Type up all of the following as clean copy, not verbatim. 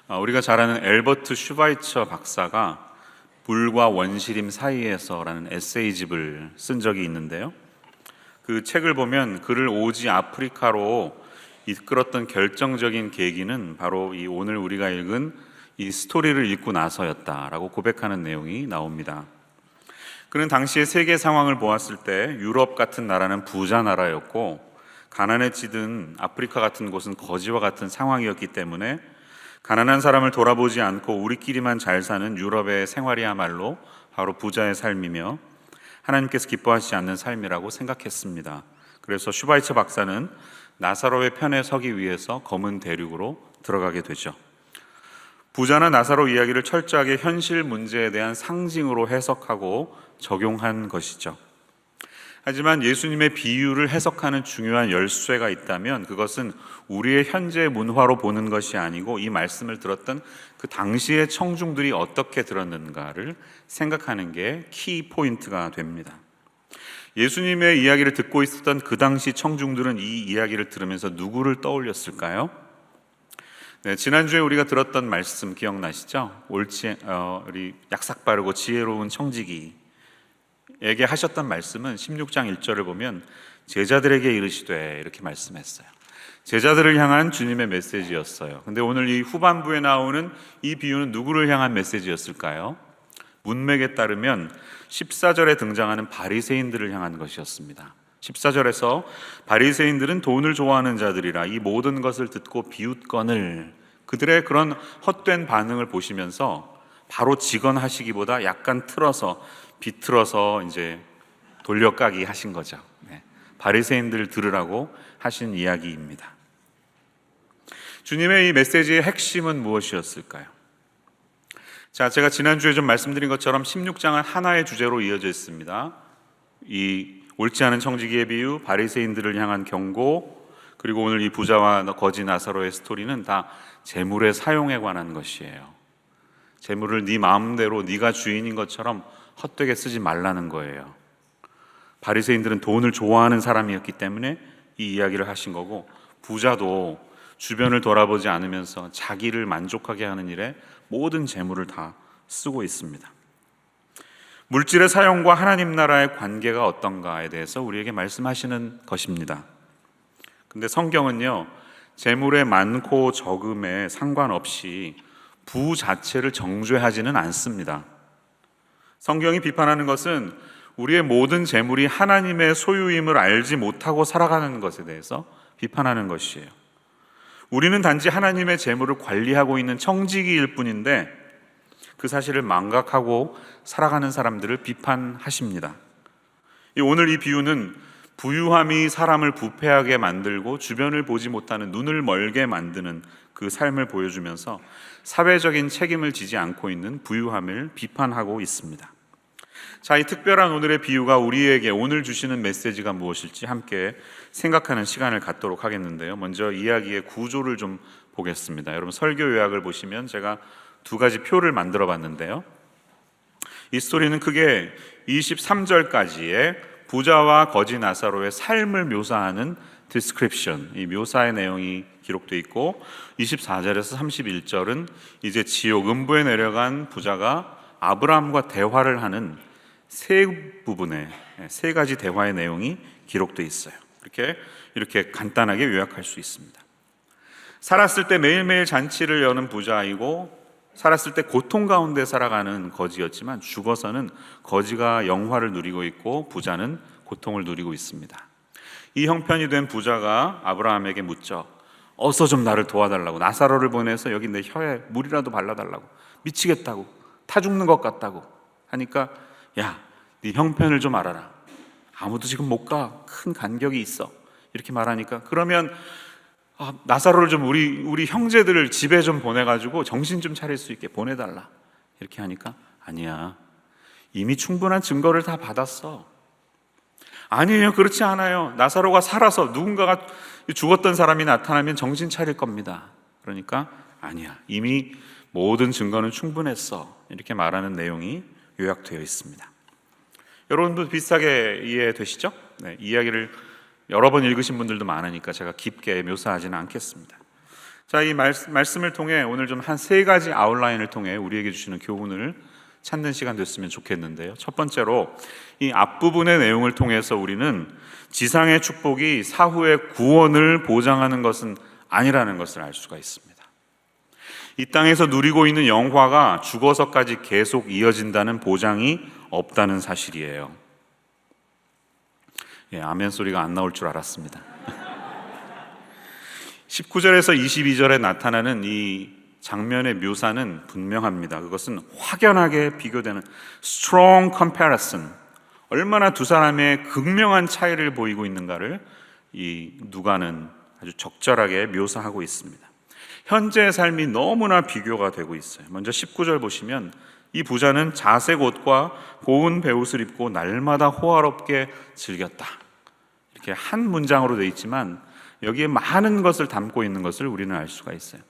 우리가 잘 아는 엘버트 슈바이처 박사가 불과 원시림 사이에서라는 에세이집을 쓴 적이 있는데요. 그 책을 보면 그를 오지 아프리카로 이끌었던 결정적인 계기는 바로 이 오늘 우리가 읽은 이 스토리를 읽고 나서였다라고 고백하는 내용이 나옵니다. 그는 당시의 세계 상황을 보았을 때 유럽 같은 나라는 부자 나라였고 가난에 찌든 아프리카 같은 곳은 거지와 같은 상황이었기 때문에 가난한 사람을 돌아보지 않고 우리끼리만 잘 사는 유럽의 생활이야말로 바로 부자의 삶이며 하나님께서 기뻐하시지 않는 삶이라고 생각했습니다. 그래서 슈바이처 박사는 나사로의 편에 서기 위해서 검은 대륙으로 들어가게 되죠. 부자나 나사로 이야기를 철저하게 현실 문제에 대한 상징으로 해석하고 적용한 것이죠. 하지만 예수님의 비유를 해석하는 중요한 열쇠가 있다면 그것은 우리의 현재 문화로 보는 것이 아니고 이 말씀을 들었던 그 당시의 청중들이 어떻게 들었는가를 생각하는 게 키 포인트가 됩니다. 예수님의 이야기를 듣고 있었던 그 당시 청중들은 이 이야기를 들으면서 누구를 떠올렸을까요? 지난주에 우리가 들었던 말씀 기억나시죠? 우리 약삭 빠르고 지혜로운 청지기에게 하셨던 말씀은 16장 1절을 보면 제자들에게 이르시되 이렇게 말씀했어요. 제자들을 향한 주님의 메시지였어요. 근데 오늘 이 후반부에 나오는 이 비유는 누구를 향한 메시지였을까요? 문맥에 따르면 14절에 등장하는 바리새인들을 향한 것이었습니다. 14절에서 바리새인들은 돈을 좋아하는 자들이라 이 모든 것을 듣고 비웃거늘, 그들의 그런 헛된 반응을 보시면서 바로 직언하시기보다 약간 틀어서 비틀어서 이제 돌려까기 하신 거죠. 바리새인들 들으라고 하신 이야기입니다. 주님의 이 메시지의 핵심은 무엇이었을까요? 자, 제가 지난주에 좀 말씀드린 것처럼 16장은 하나의 주제로 이어져 있습니다. 이 옳지 않은 청지기의 비유, 바리새인들을 향한 경고, 그리고 오늘 이 부자와 거지 나사로의 스토리는 다 재물의 사용에 관한 것이에요. 재물을 네 마음대로 네가 주인인 것처럼 헛되게 쓰지 말라는 거예요. 바리새인들은 돈을 좋아하는 사람이었기 때문에 이 이야기를 하신 거고, 부자도 주변을 돌아보지 않으면서 자기를 만족하게 하는 일에 모든 재물을 다 쓰고 있습니다. 물질의 사용과 하나님 나라의 관계가 어떤가에 대해서 우리에게 말씀하시는 것입니다. 근데 성경은요, 재물의 많고 적음에 상관없이 부 자체를 정죄하지는 않습니다. 성경이 비판하는 것은 우리의 모든 재물이 하나님의 소유임을 알지 못하고 살아가는 것에 대해서 비판하는 것이에요. 우리는 단지 하나님의 재물을 관리하고 있는 청지기일 뿐인데 그 사실을 망각하고 살아가는 사람들을 비판하십니다. 오늘 이 비유는 부유함이 사람을 부패하게 만들고 주변을 보지 못하는 눈을 멀게 만드는 그 삶을 보여주면서 사회적인 책임을 지지 않고 있는 부유함을 비판하고 있습니다. 자, 이 특별한 오늘의 비유가 우리에게 오늘 주시는 메시지가 무엇일지 함께 생각하는 시간을 갖도록 하겠는데요. 먼저 이야기의 구조를 좀 보겠습니다. 여러분 설교 요약을 보시면 제가 두 가지 표를 만들어 봤는데요. 이 스토리는 크게 23절까지의 부자와 거지 나사로의 삶을 묘사하는 디스크립션, 이 묘사의 내용이 기록되어 있고 24절에서 31절은 이제 지옥 음부에 내려간 부자가 아브라함과 대화를 하는 세 부분의 세 가지 대화의 내용이 기록되어 있어요. 이렇게 간단하게 요약할 수 있습니다. 살았을 때 매일매일 잔치를 여는 부자이고 살았을 때 고통 가운데 살아가는 거지였지만 죽어서는 거지가 영화를 누리고 있고 부자는 고통을 누리고 있습니다. 이 형편이 된 부자가 아브라함에게 묻죠. 어서 좀 나를 도와달라고, 나사로를 보내서 여기 내 혀에 물이라도 발라달라고, 미치겠다고, 타 죽는 것 같다고 하니까 야, 네 형편을 좀 알아라. 아무도 지금 못 가. 큰 간격이 있어. 이렇게 말하니까 그러면 나사로를 좀 우리 형제들을 집에 좀 보내가지고 정신 좀 차릴 수 있게 보내달라. 이렇게 하니까 아니야. 이미 충분한 증거를 다 받았어. 아니에요. 그렇지 않아요. 나사로가 살아서 누군가가 죽었던 사람이 나타나면 정신 차릴 겁니다. 그러니까 아니야. 이미 모든 증거는 충분했어. 이렇게 말하는 내용이 요약되어 있습니다. 여러분도 비슷하게 이해되시죠? 네, 이야기를 여러 번 읽으신 분들도 많으니까 제가 깊게 묘사하지는 않겠습니다. 자, 이 말씀을 통해 오늘 좀 한 세 가지 아웃라인을 통해 우리에게 주시는 교훈을 찾는 시간 됐으면 좋겠는데요. 첫 번째로 이 앞부분의 내용을 통해서 우리는 지상의 축복이 사후의 구원을 보장하는 것은 아니라는 것을 알 수가 있습니다. 이 땅에서 누리고 있는 영화가 죽어서까지 계속 이어진다는 보장이 없다는 사실이에요. 예, 아멘 소리가 안 나올 줄 알았습니다. 19절에서 22절에 나타나는 이 장면의 묘사는 분명합니다. 그것은 확연하게 비교되는 strong comparison, 얼마나 두 사람의 극명한 차이를 보이고 있는가를 이 누가는 아주 적절하게 묘사하고 있습니다. 현재의 삶이 너무나 비교가 되고 있어요. 먼저 19절 보시면 이 부자는 자색 옷과 고운 베옷을 입고 날마다 호화롭게 즐겼다. 이렇게 한 문장으로 되어 있지만 여기에 많은 것을 담고 있는 것을 우리는 알 수가 있어요.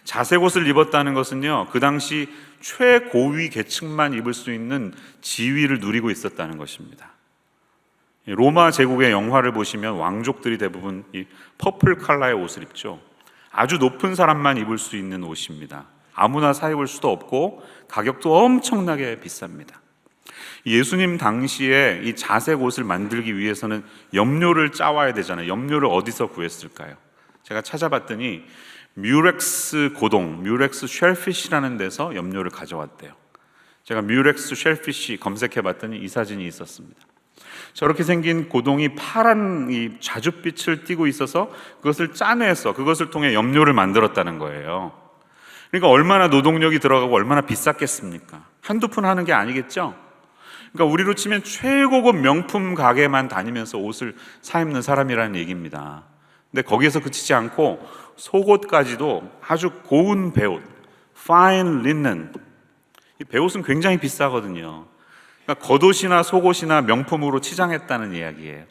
자색 옷을 입었다는 것은요, 그 당시 최고위 계층만 입을 수 있는 지위를 누리고 있었다는 것입니다. 로마 제국의 영화를 보시면 왕족들이 대부분 이 퍼플 컬러의 옷을 입죠. 아주 높은 사람만 입을 수 있는 옷입니다. 아무나 사 입을 수도 없고 가격도 엄청나게 비쌉니다. 예수님 당시에 이 자색 옷을 만들기 위해서는 염료를 짜와야 되잖아요. 염료를 어디서 구했을까요? 제가 찾아봤더니 뮤렉스 고동, 뮤렉스 쉘피쉬라는 데서 염료를 가져왔대요. 제가 뮤렉스 쉘피쉬 검색해봤더니 이 사진이 있었습니다. 저렇게 생긴 고동이 파란 이 자줏빛을 띠고 있어서 그것을 짜내서 그것을 통해 염료를 만들었다는 거예요. 그러니까 얼마나 노동력이 들어가고 얼마나 비쌌겠습니까? 한두 푼 하는 게 아니겠죠? 그러니까 우리로 치면 최고급 명품 가게만 다니면서 옷을 사 입는 사람이라는 얘기입니다. 근데 거기에서 그치지 않고 속옷까지도 아주 고운 베옷, fine linen. 이 베옷은 굉장히 비싸거든요. 그러니까 겉옷이나 속옷이나 명품으로 치장했다는 이야기예요.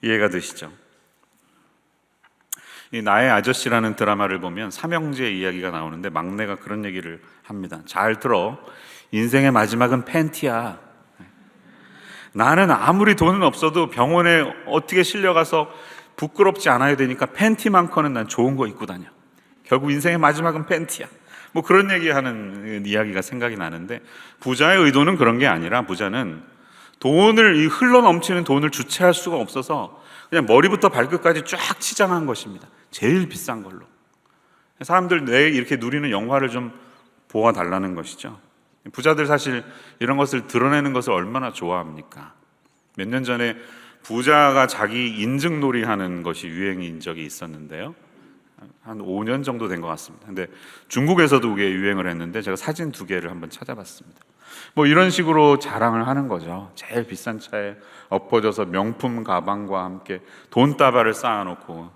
이해가 되시죠? 이 나의 아저씨라는 드라마를 보면 삼형제 이야기가 나오는데 막내가 그런 얘기를 합니다. 잘 들어. 인생의 마지막은 팬티야. 나는 아무리 돈은 없어도 병원에 어떻게 실려가서 부끄럽지 않아야 되니까 팬티만커는 난 좋은 거 입고 다녀. 결국 인생의 마지막은 팬티야. 뭐 그런 얘기하는 이야기가 생각이 나는데, 부자의 의도는 그런 게 아니라 부자는 돈을, 이 흘러넘치는 돈을 주체할 수가 없어서 그냥 머리부터 발끝까지 쫙 치장한 것입니다. 제일 비싼 걸로. 사람들 내 이렇게 누리는 영화를 좀 보아달라는 것이죠. 부자들 사실 이런 것을 드러내는 것을 얼마나 좋아합니까? 몇 년 전에 부자가 자기 인증놀이 하는 것이 유행인 적이 있었는데요. 한 5년 정도 된 것 같습니다. 근데 중국에서도 그게 유행을 했는데 제가 사진 2개를 한번 찾아봤습니다. 뭐 이런 식으로 자랑을 하는 거죠. 제일 비싼 차에 엎어져서 명품 가방과 함께 돈다발을 쌓아놓고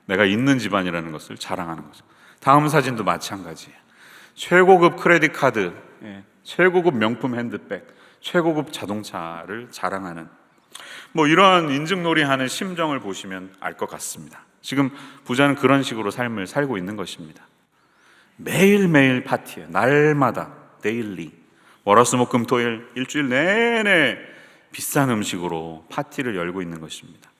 내가 있는 집안이라는 것을 자랑하는 거죠. 다음 사진도 마찬가지예요. 최고급 크레딧 카드, 최고급 명품 핸드백, 최고급 자동차를 자랑하는, 뭐 이러한 인증놀이 하는 심정을 보시면 알 것 같습니다. 지금 부자는 그런 식으로 삶을 살고 있는 것입니다. 매일매일 파티에, 날마다, 데일리, 월화수목금토일 일주일 내내 비싼 음식으로 파티를 열고 있는 것입니다.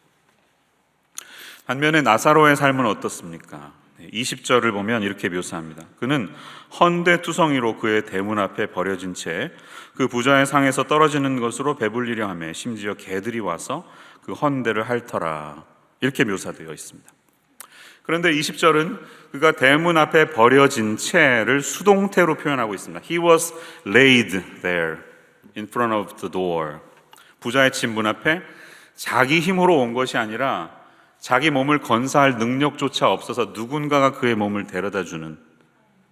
반면에 나사로의 삶은 어떻습니까? 20절을 보면 이렇게 묘사합니다. 그는 헌데투성이로 그의 대문 앞에 버려진 채 그 부자의 상에서 떨어지는 것으로 배불리려 하며 심지어 개들이 와서 그 헌데를 핥더라. 이렇게 묘사되어 있습니다. 그런데 20절은 그가 대문 앞에 버려진 채를 수동태로 표현하고 있습니다. He was laid there in front of the door. 부자의 집 문 앞에 자기 힘으로 온 것이 아니라 자기 몸을 건사할 능력조차 없어서 누군가가 그의 몸을 데려다주는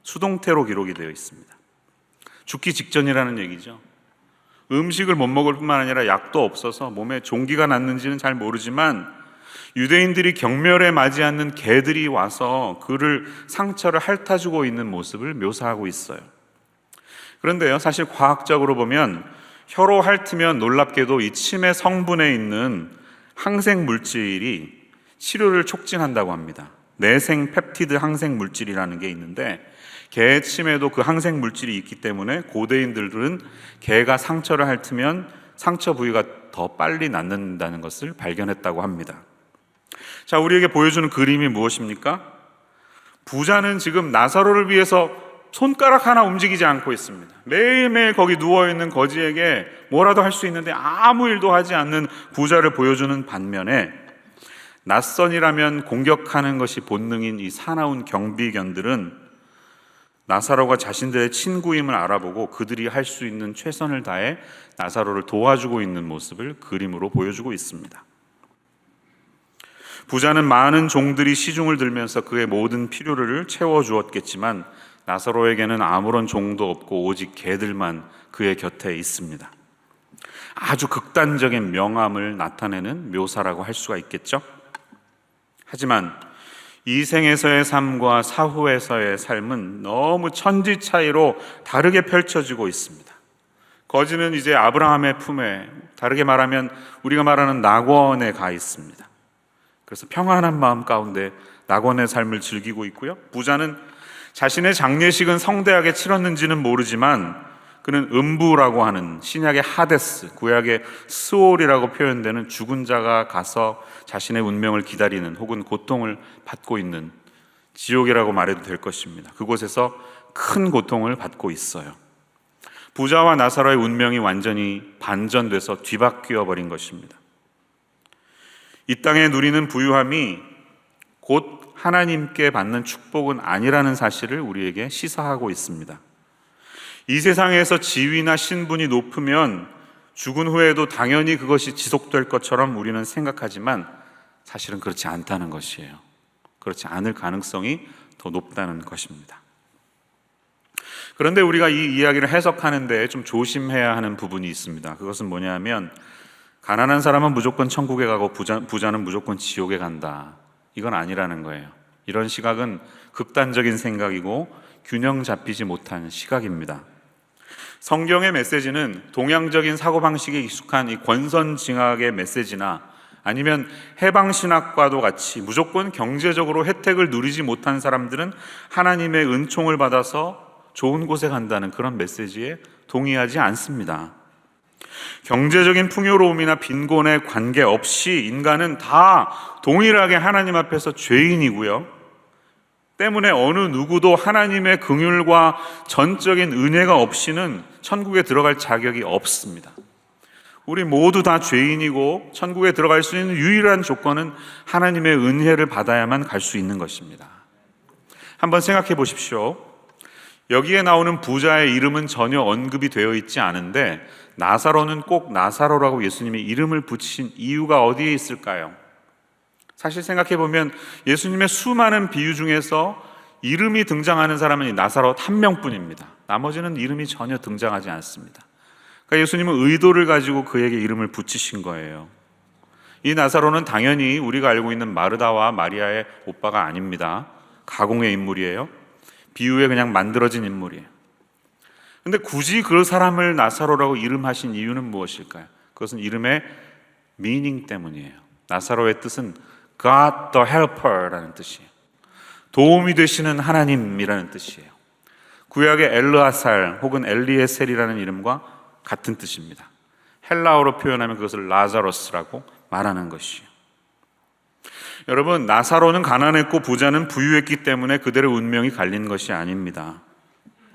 수동태로 기록이 되어 있습니다. 죽기 직전이라는 얘기죠. 음식을 못 먹을 뿐만 아니라 약도 없어서 몸에 종기가 났는지는 잘 모르지만 유대인들이 경멸에 맞지 않는 개들이 와서 그를 상처를 핥아주고 있는 모습을 묘사하고 있어요. 그런데요, 사실 과학적으로 보면 혀로 핥으면 놀랍게도 이 침의 성분에 있는 항생 물질이 치료를 촉진한다고 합니다. 내생 펩티드 항생 물질이라는 게 있는데 개의 침에도 그 항생 물질이 있기 때문에 고대인들은 개가 상처를 핥으면 상처 부위가 더 빨리 낫는다는 것을 발견했다고 합니다. 자, 우리에게 보여주는 그림이 무엇입니까? 부자는 지금 나사로를 위해서 손가락 하나 움직이지 않고 있습니다. 매일매일 거기 누워있는 거지에게 뭐라도 할 수 있는데 아무 일도 하지 않는 부자를 보여주는 반면에, 낯선이라면 공격하는 것이 본능인 이 사나운 경비견들은 나사로가 자신들의 친구임을 알아보고 그들이 할 수 있는 최선을 다해 나사로를 도와주고 있는 모습을 그림으로 보여주고 있습니다. 부자는 많은 종들이 시중을 들면서 그의 모든 필요를 채워주었겠지만 나사로에게는 아무런 종도 없고 오직 개들만 그의 곁에 있습니다. 아주 극단적인 명암을 나타내는 묘사라고 할 수가 있겠죠. 하지만 이 생에서의 삶과 사후에서의 삶은 너무 천지 차이로 다르게 펼쳐지고 있습니다. 거지는 이제 아브라함의 품에, 다르게 말하면 우리가 말하는 낙원에 가 있습니다. 그래서 평안한 마음 가운데 낙원의 삶을 즐기고 있고요. 부자는 자신의 장례식은 성대하게 치렀는지는 모르지만 그는 음부라고 하는 신약의 하데스, 구약의 스올이라고 표현되는 죽은 자가 가서 자신의 운명을 기다리는 혹은 고통을 받고 있는 지옥이라고 말해도 될 것입니다. 그곳에서 큰 고통을 받고 있어요. 부자와 나사로의 운명이 완전히 반전돼서 뒤바뀌어 버린 것입니다. 이 땅에 누리는 부유함이 곧 하나님께 받는 축복은 아니라는 사실을 우리에게 시사하고 있습니다. 이 세상에서 지위나 신분이 높으면 죽은 후에도 당연히 그것이 지속될 것처럼 우리는 생각하지만 사실은 그렇지 않다는 것이에요. 그렇지 않을 가능성이 더 높다는 것입니다. 그런데 우리가 이 이야기를 해석하는데 좀 조심해야 하는 부분이 있습니다. 그것은 뭐냐면, 가난한 사람은 무조건 천국에 가고 부자는 무조건 지옥에 간다, 이건 아니라는 거예요. 이런 시각은 극단적인 생각이고 균형 잡히지 못한 시각입니다. 성경의 메시지는 동양적인 사고방식에 익숙한 이 권선징악의 메시지나 아니면 해방신학과도 같이 무조건 경제적으로 혜택을 누리지 못한 사람들은 하나님의 은총을 받아서 좋은 곳에 간다는 그런 메시지에 동의하지 않습니다. 경제적인 풍요로움이나 빈곤에 관계없이 인간은 다 동일하게 하나님 앞에서 죄인이고요. 때문에 어느 누구도 하나님의 긍휼과 전적인 은혜가 없이는 천국에 들어갈 자격이 없습니다. 우리 모두 다 죄인이고 천국에 들어갈 수 있는 유일한 조건은 하나님의 은혜를 받아야만 갈 수 있는 것입니다. 한번 생각해 보십시오. 여기에 나오는 부자의 이름은 전혀 언급이 되어 있지 않은데 나사로는 꼭 나사로라고 예수님이 이름을 붙이신 이유가 어디에 있을까요? 사실 생각해 보면 예수님의 수많은 비유 중에서 이름이 등장하는 사람은 나사로 한 명뿐입니다. 나머지는 이름이 전혀 등장하지 않습니다. 그러니까 예수님은 의도를 가지고 그에게 이름을 붙이신 거예요. 이 나사로는 당연히 우리가 알고 있는 마르다와 마리아의 오빠가 아닙니다. 가공의 인물이에요. 비유에 그냥 만들어진 인물이에요. 근데 굳이 그 사람을 나사로라고 이름하신 이유는 무엇일까요? 그것은 이름의 미닝 때문이에요. 나사로의 뜻은 God the Helper라는 뜻이에요. 도움이 되시는 하나님이라는 뜻이에요. 구약의 엘르아살 혹은 엘리에셀이라는 이름과 같은 뜻입니다. 헬라어로 표현하면 그것을 라자로스라고 말하는 것이에요. 여러분, 나사로는 가난했고 부자는 부유했기 때문에 그들의 운명이 갈린 것이 아닙니다.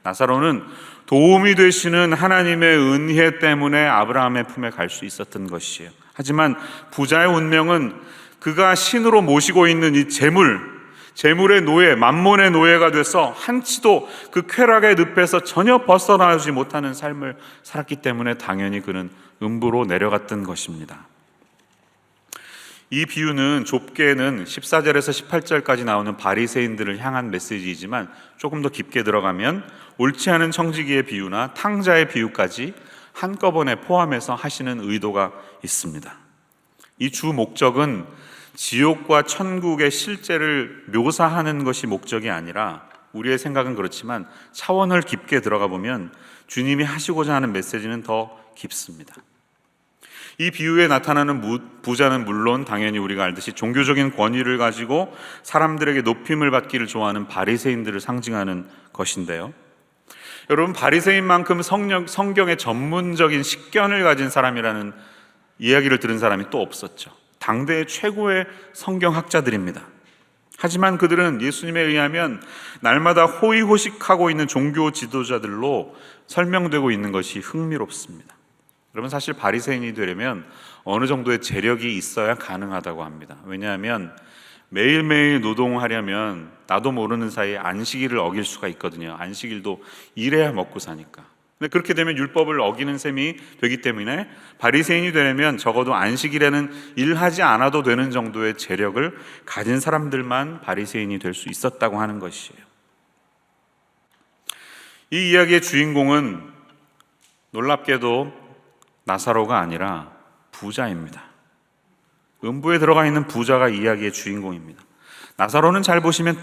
나사로는 도움이 되시는 하나님의 은혜 때문에 아브라함의 품에 갈 수 있었던 것이에요. 하지만 부자의 운명은 그가 신으로 모시고 있는 이 재물의 노예, 만몬의 노예가 돼서 한치도 그 쾌락의 늪에서 전혀 벗어나지 못하는 삶을 살았기 때문에 당연히 그는 음부로 내려갔던 것입니다. 이 비유는 좁게는 14절에서 18절까지 나오는 바리새인들을 향한 메시지이지만 조금 더 깊게 들어가면 옳지 않은 청지기의 비유나 탕자의 비유까지 한꺼번에 포함해서 하시는 의도가 있습니다. 이 주 목적은 지옥과 천국의 실제를 묘사하는 것이 목적이 아니라, 우리의 생각은 그렇지만 차원을 깊게 들어가 보면 주님이 하시고자 하는 메시지는 더 깊습니다. 이 비유에 나타나는 부자는 물론 당연히 우리가 알듯이 종교적인 권위를 가지고 사람들에게 높임을 받기를 좋아하는 바리새인들을 상징하는 것인데요. 여러분, 바리새인만큼 성경의 전문적인 식견을 가진 사람이라는 이야기를 들은 사람이 또 없었죠. 당대의 최고의 성경학자들입니다. 하지만 그들은 예수님에 의하면 날마다 호의호식하고 있는 종교 지도자들로 설명되고 있는 것이 흥미롭습니다. 여러분, 사실 바리새인이 되려면 어느 정도의 재력이 있어야 가능하다고 합니다. 왜냐하면 매일매일 노동하려면 나도 모르는 사이에 안식일을 어길 수가 있거든요. 안식일도 일해야 먹고 사니까. 근데 그렇게 되면 율법을 어기는 셈이 되기 때문에 바리새인이 되려면 적어도 안식일에는 일하지 않아도 되는 정도의 재력을 가진 사람들만 바리새인이 될 수 있었다고 하는 것이에요. 이 이야기의 주인공은 놀랍게도 나사로가 아니라 부자입니다. 음부에 들어가 있는 부자가 이야기의 주인공입니다. 나사로는 잘 보시면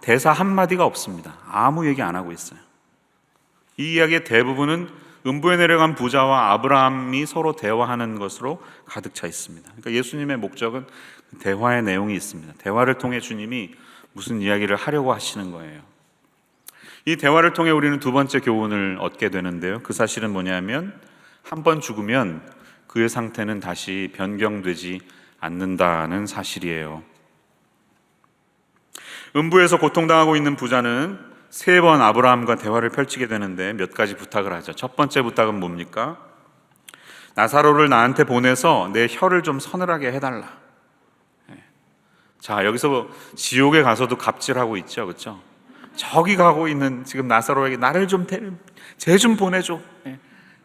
대사 한마디가 없습니다. 아무 얘기 안 하고 있어요. 이 이야기의 대부분은 음부에 내려간 부자와 아브라함이 서로 대화하는 것으로 가득 차 있습니다. 그러니까 예수님의 목적은 대화의 내용이 있습니다. 대화를 통해 주님이 무슨 이야기를 하려고 하시는 거예요. 이 대화를 통해 우리는 두 번째 교훈을 얻게 되는데요. 그 사실은 뭐냐면 한 번 죽으면 그의 상태는 다시 변경되지 않는다는 사실이에요. 음부에서 고통당하고 있는 부자는 3번 아브라함과 대화를 펼치게 되는데 몇 가지 부탁을 하죠. 첫 번째 부탁은 뭡니까? 나사로를 나한테 보내서 내 혀를 좀 서늘하게 해달라. 자, 여기서 지옥에 가서도 갑질하고 있죠, 그렇죠? 저기 가고 있는 지금 나사로에게 나를 좀 쟤 좀 보내줘.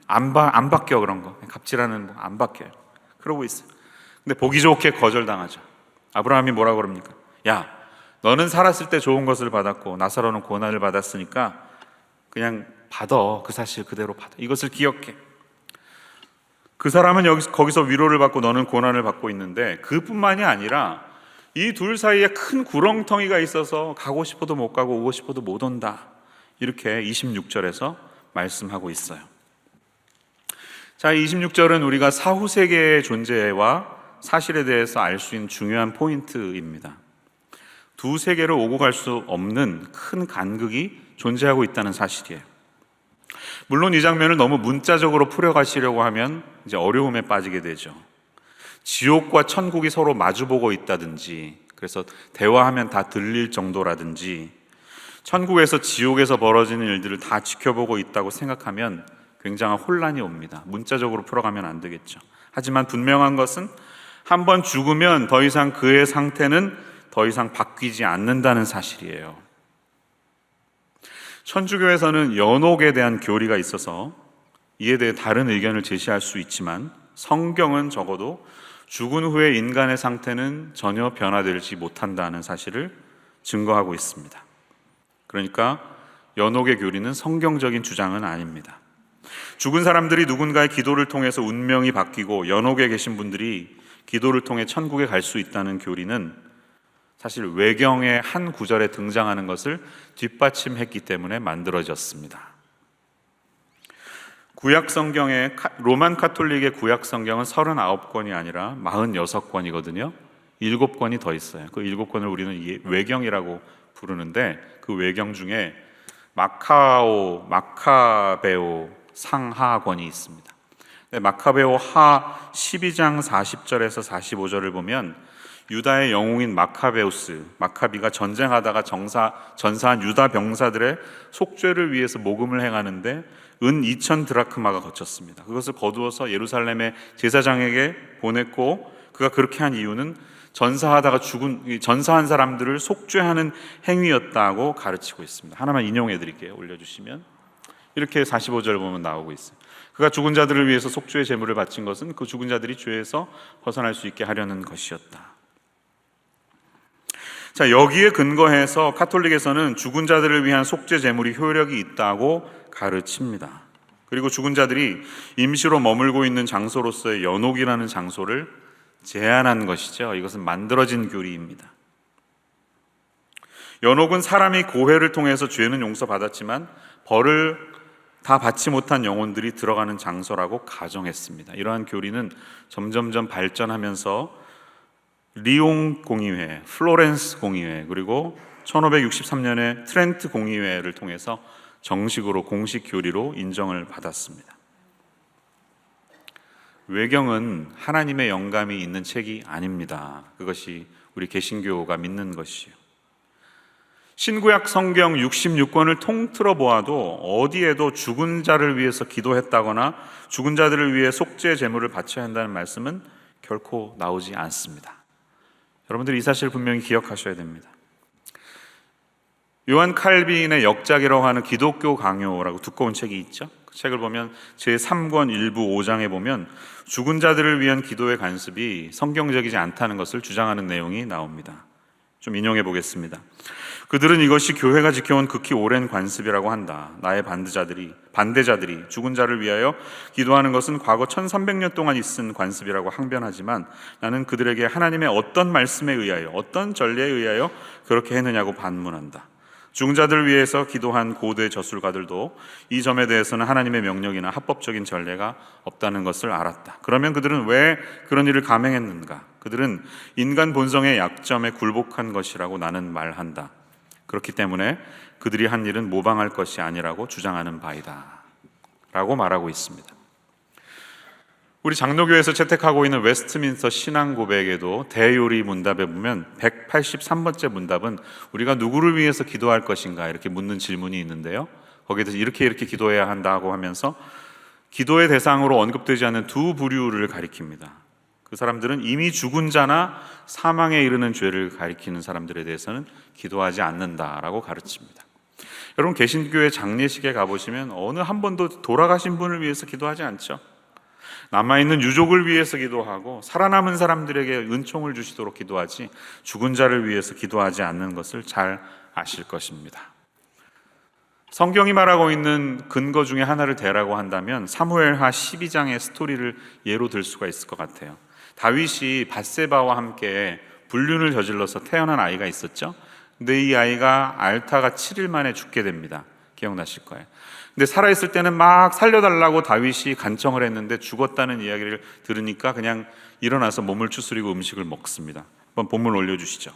안 바뀌어. 그런 거 갑질하는 거 안 바뀌어요. 그러고 있어요. 근데 보기 좋게 거절당하죠. 아브라함이 뭐라고 그럽니까? 야, 너는 살았을 때 좋은 것을 받았고 나사로는 고난을 받았으니까 그냥 받아. 그 사실 그대로 받아. 이것을 기억해. 그 사람은 거기서 위로를 받고 너는 고난을 받고 있는데 그뿐만이 아니라 이 둘 사이에 큰 구렁텅이가 있어서 가고 싶어도 못 가고 오고 싶어도 못 온다. 이렇게 26절에서 말씀하고 있어요. 자, 26절은 우리가 사후세계의 존재와 사실에 대해서 알 수 있는 중요한 포인트입니다. 두 세계를 오고 갈 수 없는 큰 간극이 존재하고 있다는 사실이에요. 물론 이 장면을 너무 문자적으로 풀어가시려고 하면 이제 어려움에 빠지게 되죠. 지옥과 천국이 서로 마주보고 있다든지, 그래서 대화하면 다 들릴 정도라든지, 천국에서 지옥에서 벌어지는 일들을 다 지켜보고 있다고 생각하면 굉장한 혼란이 옵니다. 문자적으로 풀어가면 안 되겠죠. 하지만 분명한 것은 한 번 죽으면 더 이상 그의 상태는 더 이상 바뀌지 않는다는 사실이에요. 천주교에서는 연옥에 대한 교리가 있어서 이에 대해 다른 의견을 제시할 수 있지만 성경은 적어도 죽은 후에 인간의 상태는 전혀 변화되지 못한다는 사실을 증거하고 있습니다. 그러니까 연옥의 교리는 성경적인 주장은 아닙니다. 죽은 사람들이 누군가의 기도를 통해서 운명이 바뀌고 연옥에 계신 분들이 기도를 통해 천국에 갈 수 있다는 교리는 사실 외경의 한 구절에 등장하는 것을 뒷받침했기 때문에 만들어졌습니다. 구약 성경의 로만 카톨릭의 구약 성경은 39권이 아니라 46권이거든요. 7권이 더 있어요. 그 7권을 우리는 외경이라고 부르는데 그 외경 중에 마카베오 상하권이 있습니다. 마카베오 하 12장 40절에서 45절을 보면 유다의 영웅인 마카비가 전쟁하다가 전사한 유다 병사들의 속죄를 위해서 모금을 행하는데 은 2,000 드라크마가 거쳤습니다. 그것을 거두어서 예루살렘의 제사장에게 보냈고, 그가 그렇게 한 이유는 전사한 사람들을 속죄하는 행위였다고 가르치고 있습니다. 하나만 인용해 드릴게요. 올려주시면 이렇게 45절 보면 나오고 있어요. 그가 죽은 자들을 위해서 속죄의 제물을 바친 것은 그 죽은 자들이 죄에서 벗어날 수 있게 하려는 것이었다. 자, 여기에 근거해서 카톨릭에서는 죽은 자들을 위한 속죄 제물이 효력이 있다고 가르칩니다. 그리고 죽은 자들이 임시로 머물고 있는 장소로서의 연옥이라는 장소를 제한한 것이죠. 이것은 만들어진 교리입니다. 연옥은 사람이 고회를 통해서 죄는 용서받았지만 벌을 다 받지 못한 영혼들이 들어가는 장소라고 가정했습니다. 이러한 교리는 점점점 발전하면서 리옹 공의회, 플로렌스 공의회, 그리고 1563년에 트렌트 공의회를 통해서 정식으로 공식 교리로 인정을 받았습니다. 외경은 하나님의 영감이 있는 책이 아닙니다. 그것이 우리 개신교가 믿는 것이에요. 신구약 성경 66권을 통틀어 보아도 어디에도 죽은 자를 위해서 기도했다거나 죽은 자들을 위해 속죄 제물을 바쳐야 한다는 말씀은 결코 나오지 않습니다. 여러분들이 이 사실을 분명히 기억하셔야 됩니다. 요한 칼빈의 역작이라고 하는 기독교 강요라고 두꺼운 책이 있죠. 그 책을 보면 제3권 일부 5장에 보면 죽은 자들을 위한 기도의 간섭이 성경적이지 않다는 것을 주장하는 내용이 나옵니다. 좀 인용해 보겠습니다. 그들은 이것이 교회가 지켜온 극히 오랜 관습이라고 한다. 나의 반대자들이 죽은 자를 위하여 기도하는 것은 과거 1300년 동안 있은 관습이라고 항변하지만 나는 그들에게 하나님의 어떤 말씀에 의하여, 어떤 전례에 의하여 그렇게 했느냐고 반문한다. 죽은 자들을 위해서 기도한 고대 저술가들도 이 점에 대해서는 하나님의 명령이나 합법적인 전례가 없다는 것을 알았다. 그러면 그들은 왜 그런 일을 감행했는가? 그들은 인간 본성의 약점에 굴복한 것이라고 나는 말한다. 그렇기 때문에 그들이 한 일은 모방할 것이 아니라고 주장하는 바이다 라고 말하고 있습니다. 우리 장로교에서 채택하고 있는 웨스트민스터 신앙 고백에도 대요리 문답에 보면 183번째 문답은 우리가 누구를 위해서 기도할 것인가 이렇게 묻는 질문이 있는데요, 거기에 대해서 이렇게 기도해야 한다고 하면서 기도의 대상으로 언급되지 않는 두 부류를 가리킵니다. 그 사람들은 이미 죽은 자나 사망에 이르는 죄를 가리키는 사람들에 대해서는 기도하지 않는다라고 가르칩니다. 여러분, 개신교의 장례식에 가보시면 어느 한 번도 돌아가신 분을 위해서 기도하지 않죠. 남아있는 유족을 위해서 기도하고 살아남은 사람들에게 은총을 주시도록 기도하지 죽은 자를 위해서 기도하지 않는 것을 잘 아실 것입니다. 성경이 말하고 있는 근거 중에 하나를 대라고 한다면 사무엘하 12장의 스토리를 예로 들 수가 있을 것 같아요. 다윗이 밧세바와 함께 불륜을 저질러서 태어난 아이가 있었죠. 근데 이 아이가 앓다가 7일 만에 죽게 됩니다. 기억나실 거예요. 근데 살아있을 때는 막 살려달라고 다윗이 간청을 했는데 죽었다는 이야기를 들으니까 그냥 일어나서 몸을 추스리고 음식을 먹습니다. 한번 본문 올려주시죠.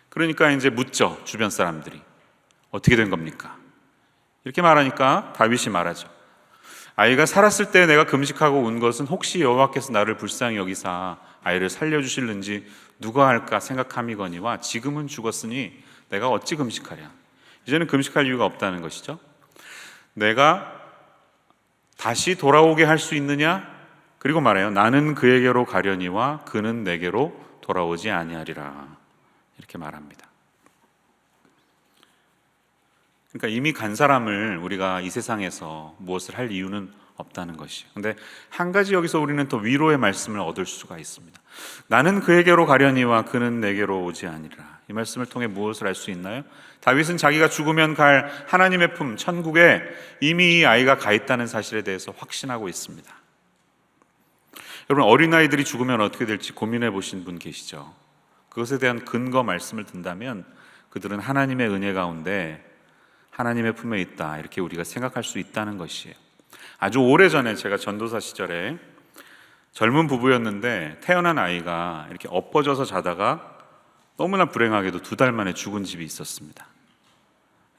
그러니까 이제 묻죠. 주변 사람들이 어떻게 된 겁니까? 이렇게 말하니까 다윗이 말하죠. 아이가 살았을 때 내가 금식하고 운 것은 혹시 여호와께서 나를 불쌍히 여기사 아이를 살려주실는지 누가 할까 생각함이거니와 지금은 죽었으니 내가 어찌 금식하랴. 이제는 금식할 이유가 없다는 것이죠. 내가 다시 돌아오게 할 수 있느냐? 그리고 말해요. 나는 그에게로 가려니와 그는 내게로 돌아오지 아니하리라. 이렇게 말합니다. 그러니까 이미 간 사람을 우리가 이 세상에서 무엇을 할 이유는 없다는 것이에요. 근데 한 가지 여기서 우리는 또 위로의 말씀을 얻을 수가 있습니다. 나는 그에게로 가려니와 그는 내게로 오지 아니라. 이 말씀을 통해 무엇을 알 수 있나요? 다윗은 자기가 죽으면 갈 하나님의 품 천국에 이미 이 아이가 가 있다는 사실에 대해서 확신하고 있습니다. 여러분, 어린아이들이 죽으면 어떻게 될지 고민해 보신 분 계시죠? 그것에 대한 근거 말씀을 든다면 그들은 하나님의 은혜 가운데 하나님의 품에 있다, 이렇게 우리가 생각할 수 있다는 것이에요. 아주 오래전에 제가 전도사 시절에 젊은 부부였는데 태어난 아이가 이렇게 엎어져서 자다가 너무나 불행하게도 2달 만에 죽은 집이 있었습니다.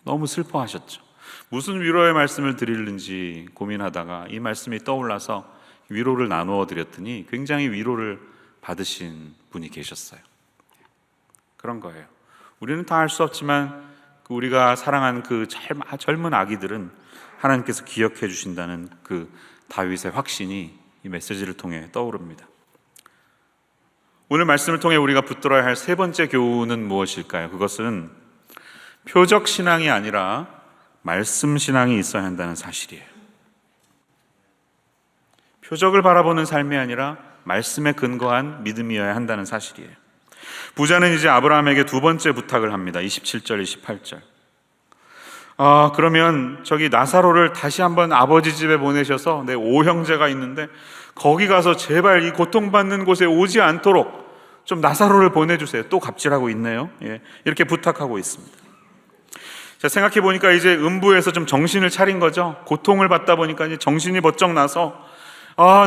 너무 슬퍼하셨죠. 무슨 위로의 말씀을 드리는지 고민하다가 이 말씀이 떠올라서 위로를 나누어 드렸더니 굉장히 위로를 받으신 분이 계셨어요. 그런 거예요. 우리는 다 알 수 없지만 우리가 사랑한 그 젊은 아기들은 하나님께서 기억해 주신다는 그 다윗의 확신이 이 메시지를 통해 떠오릅니다. 오늘 말씀을 통해 우리가 붙들어야 할 세 번째 교훈은 무엇일까요? 그것은 표적 신앙이 아니라 말씀 신앙이 있어야 한다는 사실이에요. 표적을 바라보는 삶이 아니라 말씀에 근거한 믿음이어야 한다는 사실이에요. 부자는 이제 아브라함에게 두 번째 부탁을 합니다. 27절, 28절. 그러면 저기 나사로를 다시 한번 아버지 집에 보내셔서 내 5형제가 있는데 거기 가서 제발 이 고통받는 곳에 오지 않도록 좀 나사로를 보내주세요. 또 갑질하고 있네요. 이렇게 부탁하고 있습니다. 자, 생각해 보니까 이제 음부에서 좀 정신을 차린 거죠. 고통을 받다 보니까 이제 정신이 번쩍 나서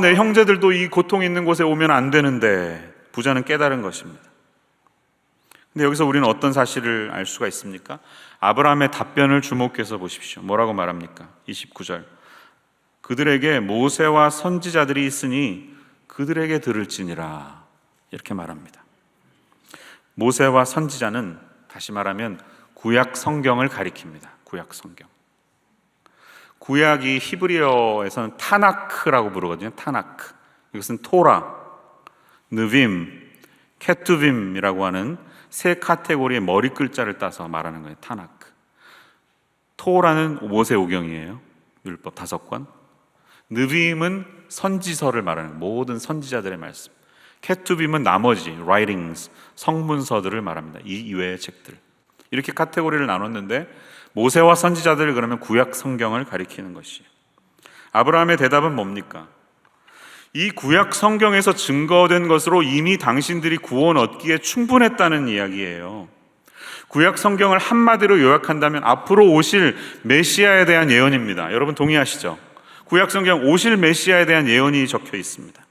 내 형제들도 이 고통 있는 곳에 오면 안 되는데 부자는 깨달은 것입니다. 근데 여기서 우리는 어떤 사실을 알 수가 있습니까? 아브라함의 답변을 주목해서 보십시오. 뭐라고 말합니까? 29절. 그들에게 모세와 선지자들이 있으니 그들에게 들을지니라. 이렇게 말합니다. 모세와 선지자는 다시 말하면 구약 성경을 가리킵니다. 구약 성경. 구약이 히브리어에서는 타나크라고 부르거든요. 타나크. 이것은 토라, 느빔, 케투빔이라고 하는 세 카테고리의 머리 글자를 따서 말하는 거예요. 타나크. 토라는 모세오경이에요. 율법 5권. 느빔은 선지서를 말하는 모든 선지자들의 말씀. 케투빔은 나머지 writings, 성문서들을 말합니다. 이 이외의 책들. 이렇게 카테고리를 나눴는데 모세와 선지자들을 그러면 구약 성경을 가리키는 것이에요. 아브라함의 대답은 뭡니까? 이 구약 성경에서 증거된 것으로 이미 당신들이 구원 얻기에 충분했다는 이야기예요. 구약 성경을 한마디로 요약한다면 앞으로 오실 메시아에 대한 예언입니다. 여러분 동의하시죠? 구약 성경 오실 메시아에 대한 예언이 적혀 있습니다.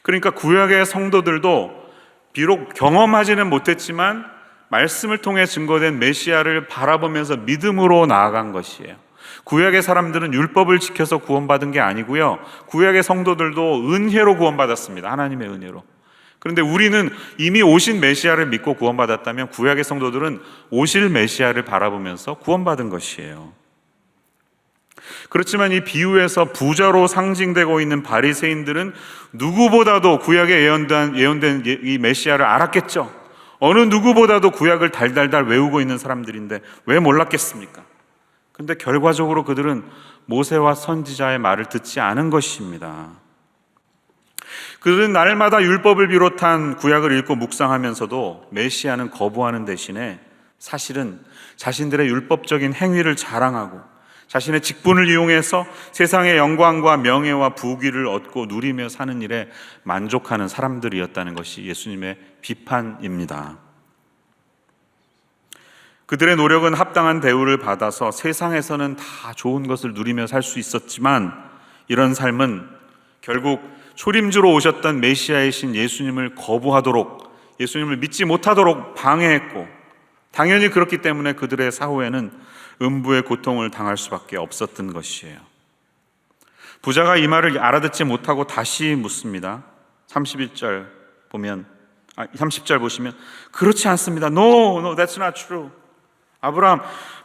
그러니까 구약의 성도들도 비록 경험하지는 못했지만 말씀을 통해 증거된 메시아를 바라보면서 믿음으로 나아간 것이에요. 구약의 사람들은 율법을 지켜서 구원받은 게 아니고요, 구약의 성도들도 은혜로 구원받았습니다. 하나님의 은혜로. 그런데 우리는 이미 오신 메시아를 믿고 구원받았다면 구약의 성도들은 오실 메시아를 바라보면서 구원받은 것이에요. 그렇지만 이 비유에서 부자로 상징되고 있는 바리새인들은 누구보다도 구약에 예언된 이 메시아를 알았겠죠. 어느 누구보다도 구약을 달달달 외우고 있는 사람들인데 왜 몰랐겠습니까? 근데 결과적으로 그들은 모세와 선지자의 말을 듣지 않은 것입니다. 그들은 날마다 율법을 비롯한 구약을 읽고 묵상하면서도 메시아는 거부하는 대신에 사실은 자신들의 율법적인 행위를 자랑하고 자신의 직분을 이용해서 세상의 영광과 명예와 부귀를 얻고 누리며 사는 일에 만족하는 사람들이었다는 것이 예수님의 비판입니다. 그들의 노력은 합당한 대우를 받아서 세상에서는 다 좋은 것을 누리며 살 수 있었지만 이런 삶은 결국 초림주로 오셨던 메시아이신 예수님을 거부하도록, 예수님을 믿지 못하도록 방해했고, 당연히 그렇기 때문에 그들의 사후에는 음부의 고통을 당할 수밖에 없었던 것이에요. 부자가 이 말을 알아듣지 못하고 다시 묻습니다. 30절 보시면 그렇지 않습니다. No, that's not true. 아브라함,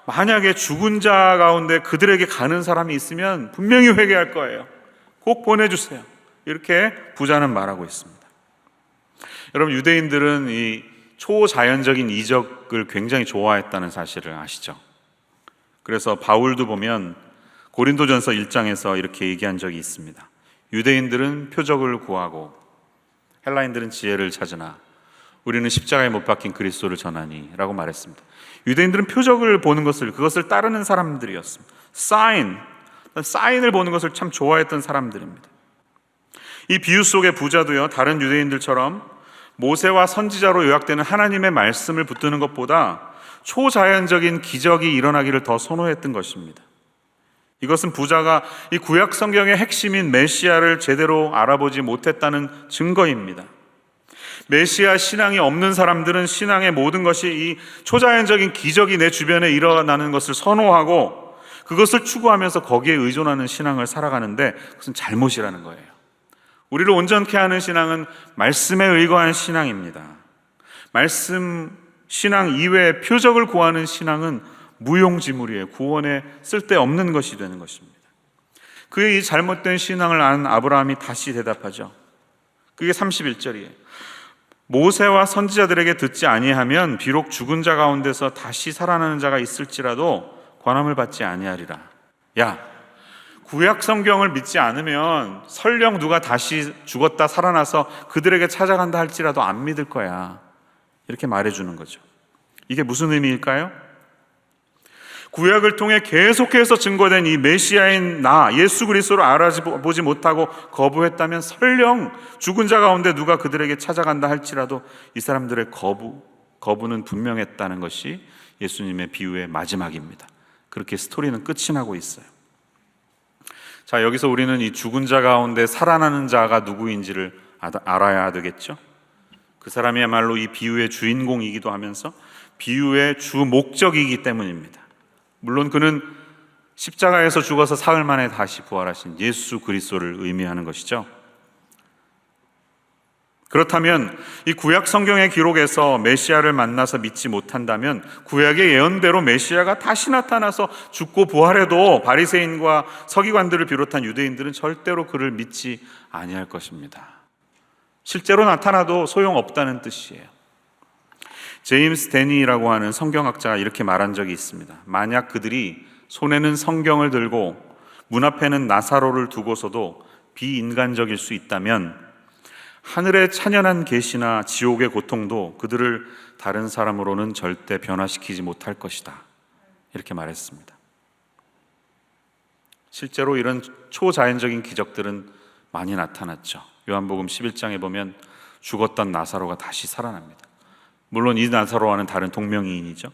만약에 죽은 자 가운데 그들에게 가는 사람이 있으면 분명히 회개할 거예요. 꼭 보내주세요. 이렇게 부자는 말하고 있습니다. 여러분, 유대인들은 이 초자연적인 이적을 굉장히 좋아했다는 사실을 아시죠? 그래서 바울도 보면 고린도전서 1장에서 이렇게 얘기한 적이 있습니다. 유대인들은 표적을 구하고 헬라인들은 지혜를 찾으나 우리는 십자가에 못 박힌 그리스도를 전하니 라고 말했습니다. 유대인들은 표적을 보는 것을, 그것을 따르는 사람들이었습니다. 사인을 보는 것을 참 좋아했던 사람들입니다. 이 비유 속의 부자도요, 다른 유대인들처럼 모세와 선지자로 요약되는 하나님의 말씀을 붙드는 것보다 초자연적인 기적이 일어나기를 더 선호했던 것입니다. 이것은 부자가 이 구약 성경의 핵심인 메시아를 제대로 알아보지 못했다는 증거입니다. 메시아 신앙이 없는 사람들은 신앙의 모든 것이 이 초자연적인 기적이 내 주변에 일어나는 것을 선호하고 그것을 추구하면서 거기에 의존하는 신앙을 살아가는데 그것은 잘못이라는 거예요. 우리를 온전케 하는 신앙은 말씀에 의거한 신앙입니다. 말씀 신앙 이외에 표적을 구하는 신앙은 무용지물이에요. 구원에 쓸데없는 것이 되는 것입니다. 그의 이 잘못된 신앙을 아는 아브라함이 다시 대답하죠. 그게 31절이에요. 모세와 선지자들에게 듣지 아니하면 비록 죽은 자 가운데서 다시 살아나는 자가 있을지라도 권함을 받지 아니하리라. 야, 구약 성경을 믿지 않으면 설령 누가 다시 죽었다 살아나서 그들에게 찾아간다 할지라도 안 믿을 거야. 이렇게 말해주는 거죠. 이게 무슨 의미일까요? 구약을 통해 계속해서 증거된 이 메시아인 나 예수 그리스도를 알아보지 못하고 거부했다면 설령 죽은 자 가운데 누가 그들에게 찾아간다 할지라도 이 사람들의 거부는 분명했다는 것이 예수님의 비유의 마지막입니다. 그렇게 스토리는 끝이 나고 있어요. 자, 여기서 우리는 이 죽은 자 가운데 살아나는 자가 누구인지를 알아야 되겠죠. 그 사람이야말로 이 비유의 주인공이기도 하면서 비유의 주 목적이기 때문입니다. 물론 그는 십자가에서 죽어서 사흘 만에 다시 부활하신 예수 그리스도를 의미하는 것이죠. 그렇다면 이 구약 성경의 기록에서 메시아를 만나서 믿지 못한다면 구약의 예언대로 메시아가 다시 나타나서 죽고 부활해도 바리새인과 서기관들을 비롯한 유대인들은 절대로 그를 믿지 아니할 것입니다. 실제로 나타나도 소용없다는 뜻이에요. 제임스 데니라고 하는 성경학자가 이렇게 말한 적이 있습니다. 만약 그들이 손에는 성경을 들고 문 앞에는 나사로를 두고서도 비인간적일 수 있다면 하늘의 찬연한 계시나 지옥의 고통도 그들을 다른 사람으로는 절대 변화시키지 못할 것이다. 이렇게 말했습니다. 실제로 이런 초자연적인 기적들은 많이 나타났죠. 요한복음 11장에 보면 죽었던 나사로가 다시 살아납니다. 물론 이 나사로와는 다른 동명이인이죠.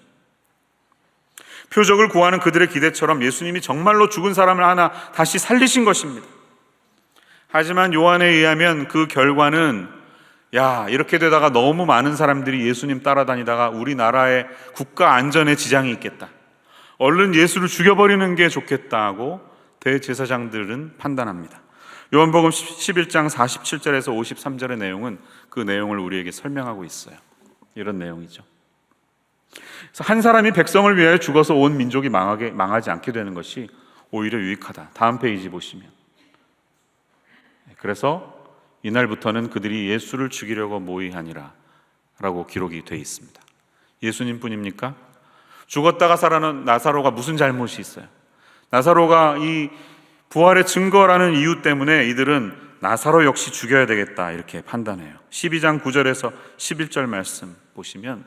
표적을 구하는 그들의 기대처럼 예수님이 정말로 죽은 사람을 하나 다시 살리신 것입니다. 하지만 요한에 의하면 그 결과는 이렇게 되다가 너무 많은 사람들이 예수님 따라다니다가 우리나라의 국가 안전에 지장이 있겠다, 얼른 예수를 죽여버리는 게 좋겠다고 대제사장들은 판단합니다. 요한복음 11장 47절에서 53절의 내용은 그 내용을 우리에게 설명하고 있어요. 이런 내용이죠. 그래서 한 사람이 백성을 위하여 죽어서 온 민족이 망하지 않게 되는 것이 오히려 유익하다. 다음 페이지 보시면, 그래서 이날부터는 그들이 예수를 죽이려고 모의하니라 라고 기록이 되어 있습니다. 예수님 뿐입니까? 죽었다가 살아난 나사로가 무슨 잘못이 있어요? 나사로가 이 부활의 증거라는 이유 때문에 이들은 나사로 역시 죽여야 되겠다 이렇게 판단해요. 12장 9절에서 11절 말씀 보시면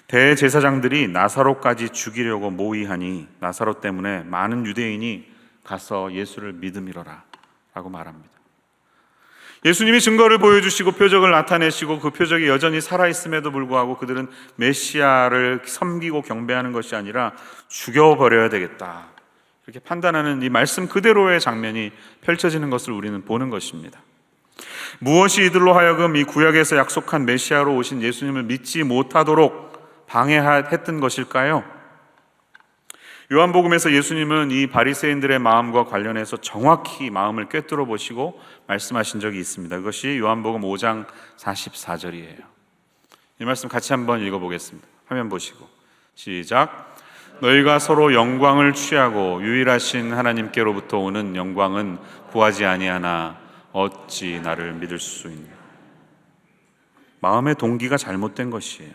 대제사장들이 나사로까지 죽이려고 모의하니 나사로 때문에 많은 유대인이 가서 예수를 믿음이로라 라고 말합니다. 예수님이 증거를 보여주시고 표적을 나타내시고 그 표적이 여전히 살아있음에도 불구하고 그들은 메시아를 섬기고 경배하는 것이 아니라 죽여버려야 되겠다 이렇게 판단하는 이 말씀 그대로의 장면이 펼쳐지는 것을 우리는 보는 것입니다. 무엇이 이들로 하여금 이 구약에서 약속한 메시아로 오신 예수님을 믿지 못하도록 방해했던 것일까요? 요한복음에서 예수님은 이 바리새인들의 마음과 관련해서 정확히 마음을 꿰뚫어 보시고 말씀하신 적이 있습니다. 그것이 요한복음 5장 44절이에요. 이 말씀 같이 한번 읽어보겠습니다. 화면 보시고 시작. 너희가 서로 영광을 취하고 유일하신 하나님께로부터 오는 영광은 구하지 아니하나 어찌 나를 믿을 수 있냐. 마음의 동기가 잘못된 것이에요.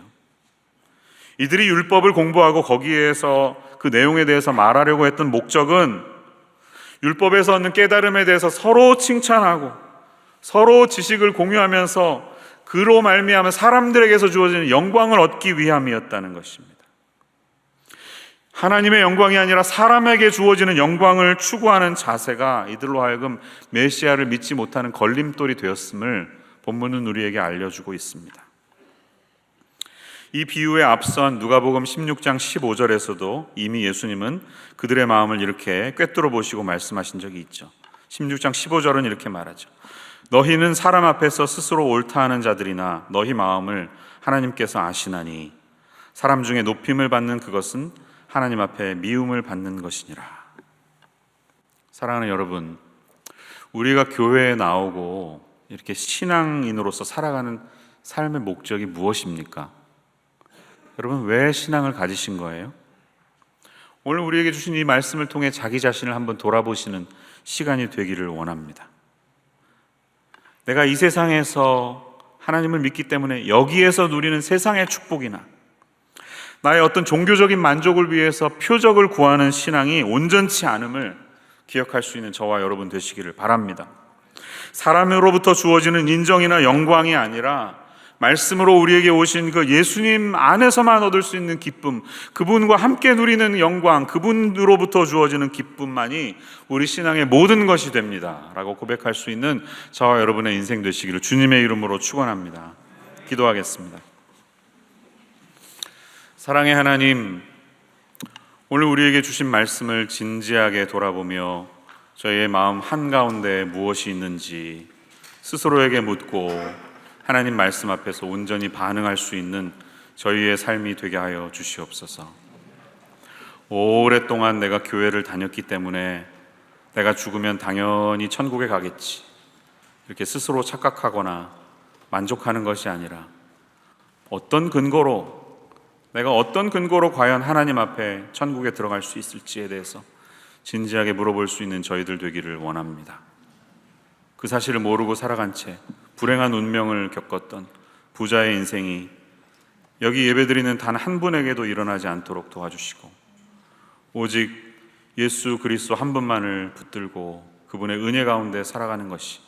이들이 율법을 공부하고 거기에서 그 내용에 대해서 말하려고 했던 목적은 율법에서 얻는 깨달음에 대해서 서로 칭찬하고 서로 지식을 공유하면서 그로 말미암아 사람들에게서 주어지는 영광을 얻기 위함이었다는 것입니다. 하나님의 영광이 아니라 사람에게 주어지는 영광을 추구하는 자세가 이들로 하여금 메시아를 믿지 못하는 걸림돌이 되었음을 본문은 우리에게 알려주고 있습니다. 이 비유에 앞선 누가복음 16장 15절에서도 이미 예수님은 그들의 마음을 이렇게 꿰뚫어 보시고 말씀하신 적이 있죠. 16장 15절은 이렇게 말하죠. 너희는 사람 앞에서 스스로 옳다 하는 자들이나 너희 마음을 하나님께서 아시나니 사람 중에 높임을 받는 그것은 하나님 앞에 미움을 받는 것이니라. 사랑하는 여러분, 우리가 교회에 나오고 이렇게 신앙인으로서 살아가는 삶의 목적이 무엇입니까? 여러분, 왜 신앙을 가지신 거예요? 오늘 우리에게 주신 이 말씀을 통해 자기 자신을 한번 돌아보시는 시간이 되기를 원합니다. 내가 이 세상에서 하나님을 믿기 때문에 여기에서 누리는 세상의 축복이나 나의 어떤 종교적인 만족을 위해서 표적을 구하는 신앙이 온전치 않음을 기억할 수 있는 저와 여러분 되시기를 바랍니다. 사람으로부터 주어지는 인정이나 영광이 아니라 말씀으로 우리에게 오신 그 예수님 안에서만 얻을 수 있는 기쁨, 그분과 함께 누리는 영광, 그분으로부터 주어지는 기쁨만이 우리 신앙의 모든 것이 됩니다 라고 고백할 수 있는 저와 여러분의 인생 되시기를 주님의 이름으로 축원합니다. 기도하겠습니다. 사랑의 하나님, 오늘 우리에게 주신 말씀을 진지하게 돌아보며 저희의 마음 한가운데 무엇이 있는지 스스로에게 묻고 하나님 말씀 앞에서 온전히 반응할 수 있는 저희의 삶이 되게 하여 주시옵소서. 오랫동안 내가 교회를 다녔기 때문에 내가 죽으면 당연히 천국에 가겠지, 이렇게 스스로 착각하거나 만족하는 것이 아니라 내가 어떤 근거로 과연 하나님 앞에 천국에 들어갈 수 있을지에 대해서 진지하게 물어볼 수 있는 저희들 되기를 원합니다. 그 사실을 모르고 살아간 채 불행한 운명을 겪었던 부자의 인생이 여기 예배드리는 단 한 분에게도 일어나지 않도록 도와주시고, 오직 예수 그리스도 한 분만을 붙들고 그분의 은혜 가운데 살아가는 것이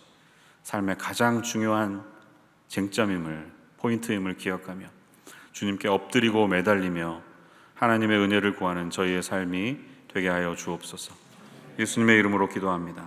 삶의 가장 중요한 포인트임을 기억하며 주님께 엎드리고 매달리며 하나님의 은혜를 구하는 저희의 삶이 되게 하여 주옵소서. 예수님의 이름으로 기도합니다.